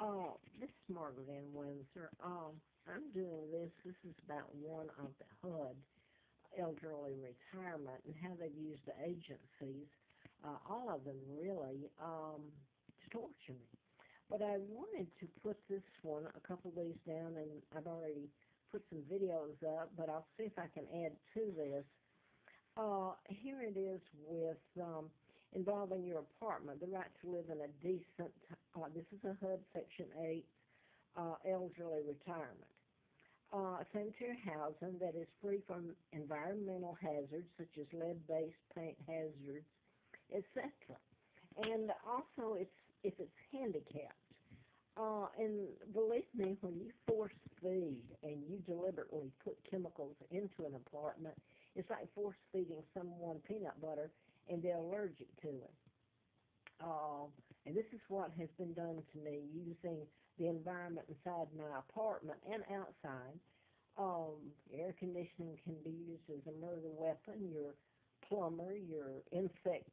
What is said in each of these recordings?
This is Margaret Ann Windsor. I'm doing this. This is about one of the HUD elderly retirement and how they've used the agencies, all of them really, to torture me. But I wanted to put this one, a couple of these down, and I've already put some videos up, but I'll see if I can add to this. Here it is with involving your apartment, the right to live in a decent, this is a HUD Section 8 elderly retirement. Sanitary housing that is free from environmental hazards such as lead-based paint hazards, etc. And also, if it's handicapped. And believe me, when you force feed and you deliberately put chemicals into an apartment, it's like force feeding someone peanut butter and they're allergic to it. And this is what has been done to me using the environment inside my apartment and outside. Air conditioning can be used as a murder weapon. Your plumber, your insect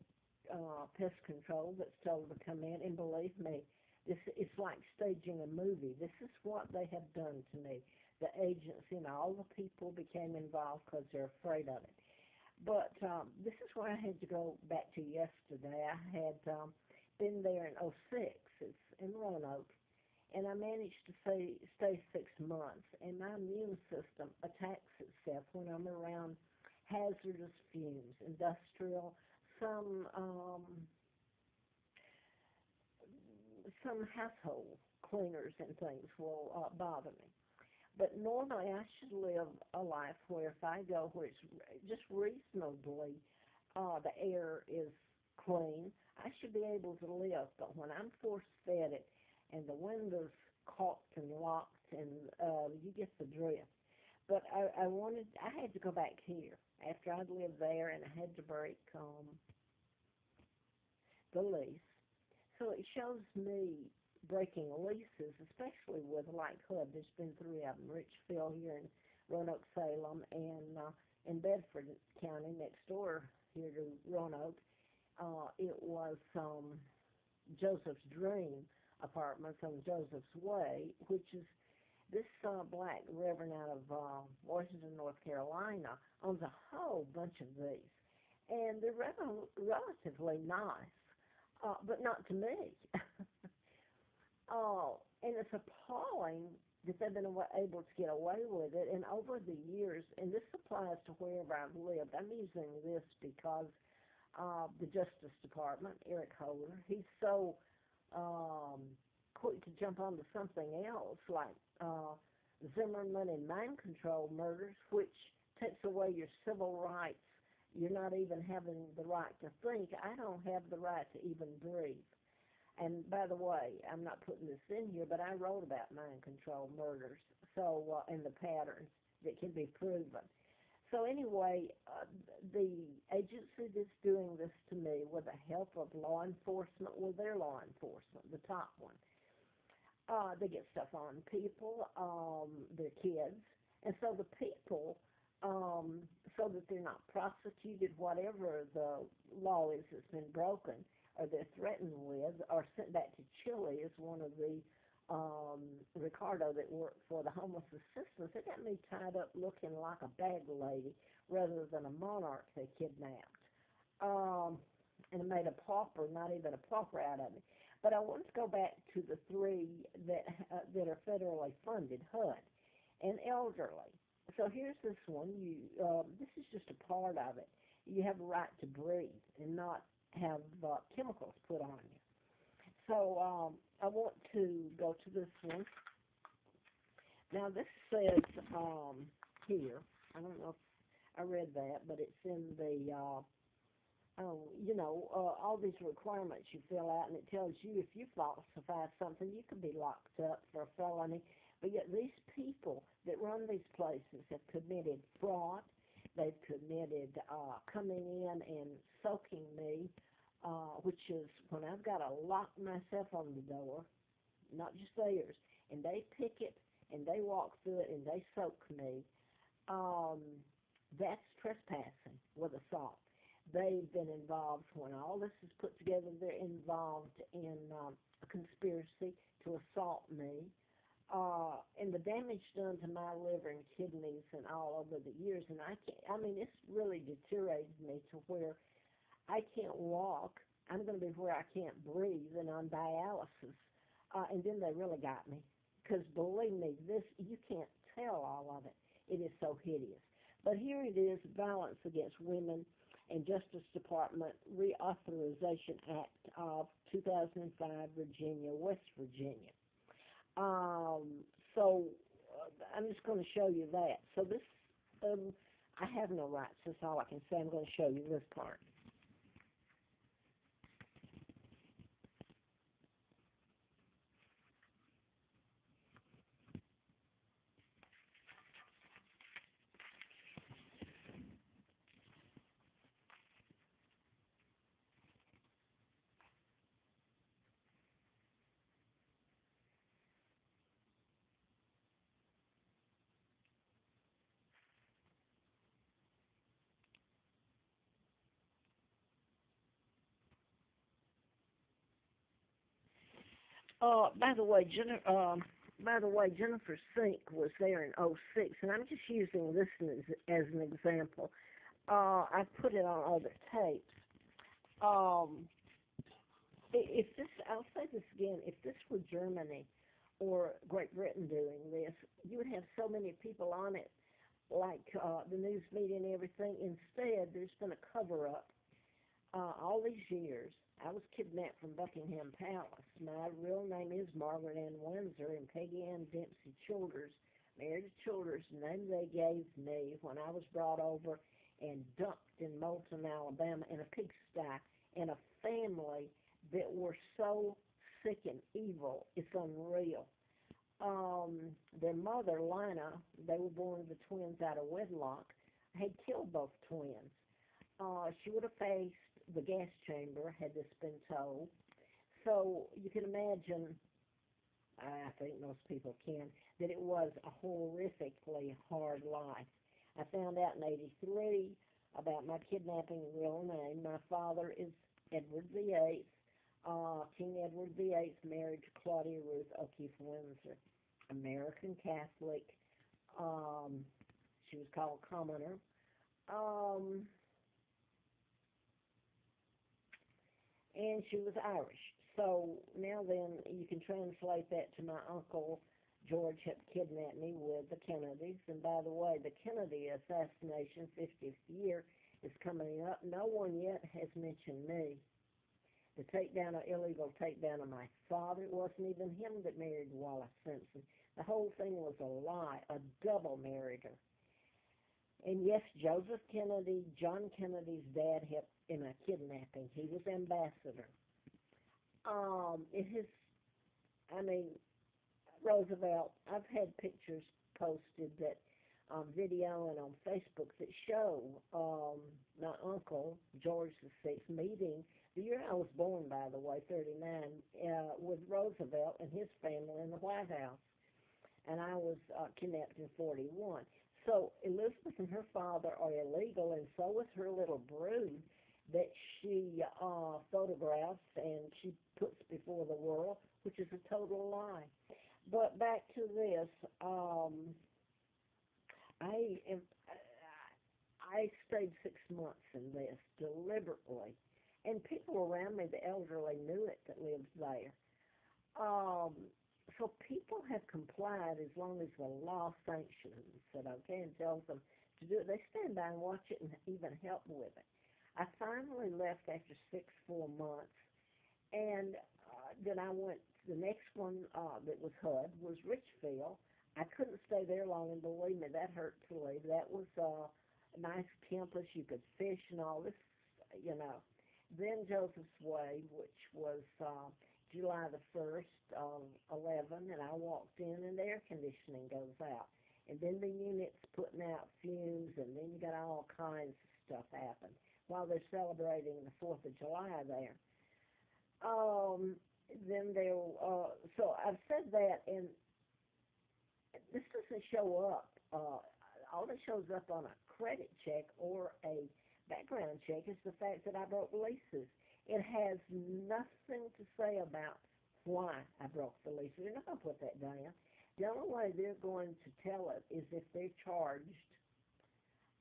pest control that's told to come in, and believe me, it's like staging a movie. This is what they have done to me. The agency and all the people became involved because they're afraid of it. But this is where I had to go back to yesterday. I had been there in '06. It's in Roanoke. And I managed to stay 6 months. And my immune system attacks itself when I'm around hazardous fumes, industrial, some household cleaners and things will bother me. But normally I should live a life where if I go where it's just reasonably, the air is clean, I should be able to live. But when I'm force-fed it and the windows caulked and locked and you get the drift. But I had to go back here after I'd lived there and I had to break the lease. So it shows me breaking leases, especially with like HUD. There's been 3 of them, Richfield here in Roanoke, Salem, and in Bedford County next door here to Roanoke. It was Joseph's Dream Apartments on Joseph's Way, which is this black reverend out of Washington, North Carolina, owns a whole bunch of these. And they're relatively nice. But not to me. And it's appalling that they've been able to get away with it. And over the years, and this applies to wherever I've lived, I'm using this because the Justice Department, Eric Holder, he's so quick to jump onto something else, like Zimmerman and mind control murders, which takes away your civil rights. You're not even having the right to think. I don't have the right to even breathe. And by the way, I'm not putting this in here, but I wrote about mind control murders, so and the patterns that can be proven. So anyway, the agency that's doing this to me with the help of law enforcement, well, their law enforcement, the top one, they get stuff on people, their kids, and so the people, so that they're not prosecuted, whatever the law is that's been broken, or they're threatened with, or sent back to Chile as one of the Ricardo that worked for the homeless assistance. They got me tied up looking like a bag lady rather than a monarch they kidnapped. And made a pauper, not even a pauper out of me. But I want to go back to the 3 that are federally funded, HUD, and elderly. So here's this one. This is just a part of it. You have a right to breathe and not have chemicals put on you. So I want to go to this one. Now this says here, I don't know if I read that, but it's in the, all these requirements you fill out, and it tells you if you falsify something, you could be locked up for a felony. But yet these people that run these places have committed fraud. They've committed coming in and soaking me, which is when I've got to lock myself on the door, not just theirs, and they pick it and they walk through it and they soak me. That's trespassing with assault. they've been involved. When all this is put together, they're involved in a conspiracy to assault me. And the damage done to my liver and kidneys and all over the years, and I mean, it's really deteriorated me to where I can't walk. I'm going to be where I can't breathe and on dialysis. And then they really got me. Because believe me, this, you can't tell all of it. It is so hideous. But here it is, Violence Against Women and Justice Department Reauthorization Act of 2005, Virginia, West Virginia. So I'm just going to show you that. So this, I have no rights. That's all I can say. I'm going to show you this part. By the way, Jennifer Sink was there in '06, and I'm just using this as an example. I put it on other tapes. Um, if this, I'll say this again, if this were Germany or Great Britain doing this, you would have so many people on it, like the news media and everything. Instead, there's been a cover up all these years. I was kidnapped from Buckingham Palace. My real name is Margaret Ann Windsor, and Peggy Ann Dempsey Childers, married to Childers, the name they gave me when I was brought over and dumped in Moulton, Alabama, in a pigsty, in a family that were so sick and evil, it's unreal. Their mother, Lina, they were born the twins out of wedlock, had killed both twins. She would have faced the gas chamber had this been told. So you can imagine, I think most people can, that it was a horrifically hard life. I found out in '83 about my kidnapping real name. My father is Edward VIII, King Edward VIII, married to Claudia Ruth O'Keefe Windsor, American Catholic. She was called Commoner. Um, and she was Irish. So now then, you can translate that to my uncle George had kidnapped me with the Kennedys. And by the way, the Kennedy assassination 50th year is coming up. No one yet has mentioned me. The takedown, illegal takedown of my father, it wasn't even him that married Wallace Simpson. The whole thing was a lie, a double married her. And yes, Joseph Kennedy, John Kennedy's dad, helped in a kidnapping. He was ambassador. It has, I mean, Roosevelt, I've had pictures posted that on video and on Facebook that show my uncle, George VI, meeting, the year I was born, by the way, 39, with Roosevelt and his family in the White House. And I was kidnapped in 41. So Elizabeth and her father are illegal, and so was her little brood that she photographs and she puts before the world, which is a total lie. But back to this, I am, I stayed 6 months in this deliberately, and people around me, the elderly, knew it that lived there. Um, so people have complied as long as the law sanctions it, okay, and tells them to do it. They stand by and watch it and even help with it. I finally left after 4 months, and then I went, the next one that was HUD was Richfield. I couldn't stay there long, and believe me, that hurt to leave. That was a nice campus. You could fish and all this, you know. Then Joseph's Way, which was July the 1st of 11, and I walked in, and the air conditioning goes out. And then the unit's putting out fumes, and then you got all kinds of stuff happen while they're celebrating the 4th of July there. Then they'll, so I've said that, and this doesn't show up. All that shows up on a credit check or a background check is the fact that I broke leases. It has nothing to say about why I broke the leases. They're not going to put that down. The only way they're going to tell it is if they're charged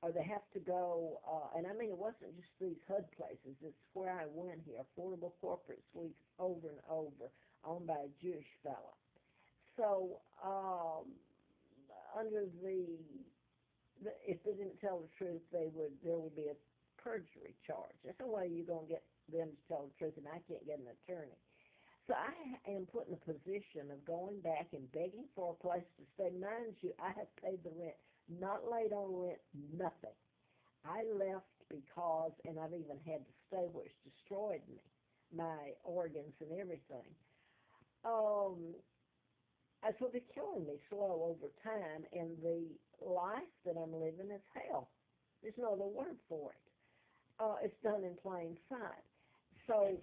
or they have to go, and I mean, it wasn't just these HUD places. It's where I went here, Affordable Corporate Suites over and over, owned by a Jewish fella. So, under if they didn't tell the truth, there would be a perjury charge. That's the way you're going to get them to tell the truth, and I can't get an attorney. So I am put in a position of going back and begging for a place to stay. Mind you, I have paid the rent, not late on rent, nothing. I left because, and I've even had to stay where it's destroyed me, my organs and everything. So they're killing me slow over time, and the life that I'm living is hell. There's no other word for it. It's done in plain sight. So,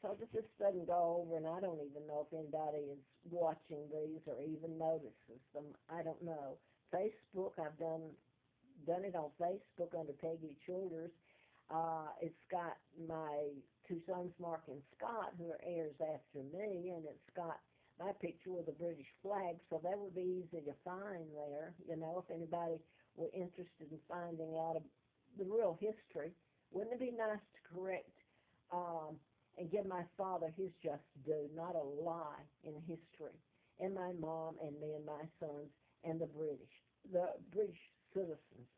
so that this doesn't go over, and I don't even know if anybody is watching these or even notices them. I don't know. Facebook, I've done it on Facebook under Peggy Childers. It's got my two sons, Mark and Scott, who are heirs after me, and it's got my picture with the British flag, so that would be easy to find there. You know, if anybody were interested in finding out the real history, wouldn't it be nice to correct and give my father his just due, not a lie in history, and my mom and me and my sons and the British citizens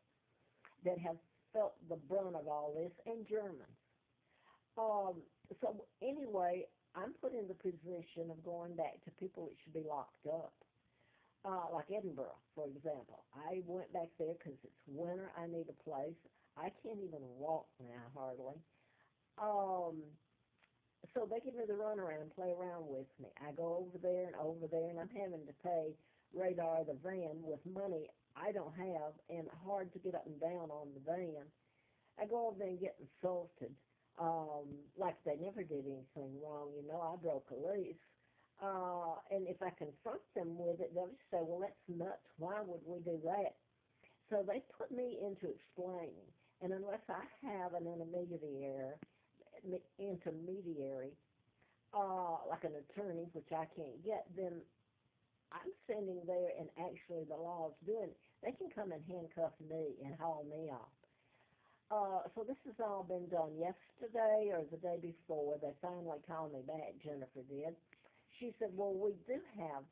that have felt the brunt of all this, and Germans. So anyway, I'm put in the position of going back to people that should be locked up, like Edinburgh, for example. I went back there because it's winter. I need a place. I can't even walk now, hardly. So they give me the runaround and play around with me. I go over there, and I'm having to pay radar the van with money I don't have and hard to get up and down on the van. I go over there and get insulted, like they never did anything wrong. You know, I broke a lease. And if I confront them with it, they'll just say, well, that's nuts. Why would we do that? So they put me into explaining. And unless I have an intermediary, like an attorney, which I can't get, then I'm sitting there and actually the law is doing it. They can come and handcuff me and haul me off. So this has all been done yesterday or the day before. They finally called me back, Jennifer did. She said, well, we do have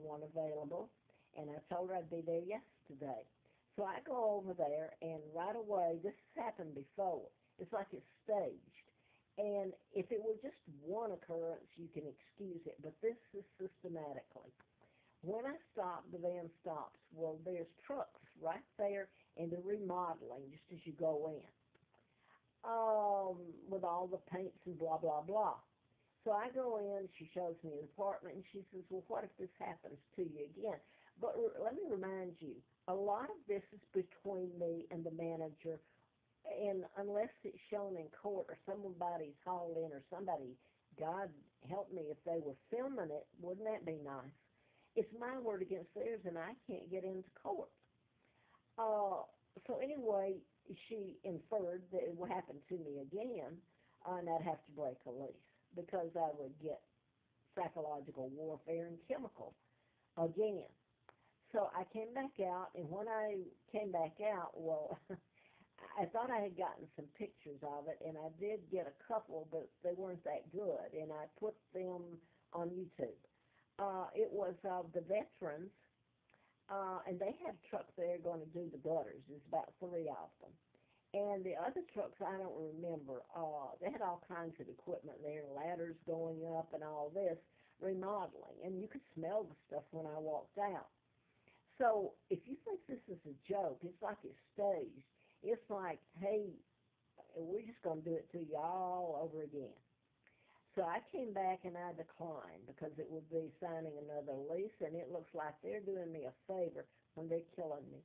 one available, and I told her I'd be there yesterday. So I go over there, and right away, this has happened before. It's like it's staged. And if it were just one occurrence, you can excuse it, but this is systematically. When I stop, the van stops. Well, there's trucks right there, and they're remodeling just as you go in, with all the paints and blah, blah, blah. So I go in, she shows me the apartment, and she says, well, what if this happens to you again? But let me remind you, a lot of this is between me and the manager, and unless it's shown in court or somebody's hauled in or somebody, God help me, if they were filming it, wouldn't that be nice? It's my word against theirs, and I can't get into court. So anyway, she inferred that it would happen to me again, and I'd have to break a lease because I would get psychological warfare and chemical again. So I came back out, and when I came back out, well, I thought I had gotten some pictures of it, and I did get a couple, but they weren't that good, and I put them on YouTube. It was the veterans, and they had trucks there going to do the gutters. There's about 3 of them. And the other trucks, I don't remember. They had all kinds of equipment there, ladders going up and all this, remodeling. And you could smell the stuff when I walked out. So if you think this is a joke, it's like it's staged. It's like, hey, we're just going to do it to you all over again. So I came back and I declined because it would be signing another lease, and it looks like they're doing me a favor when they're killing me.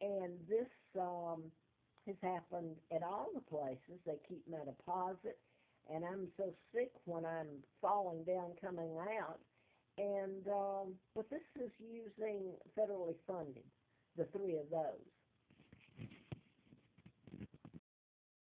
And this has happened at all the places. They keep my deposit, and I'm so sick when I'm falling down coming out. And but this is using federally funded, the 3 of those.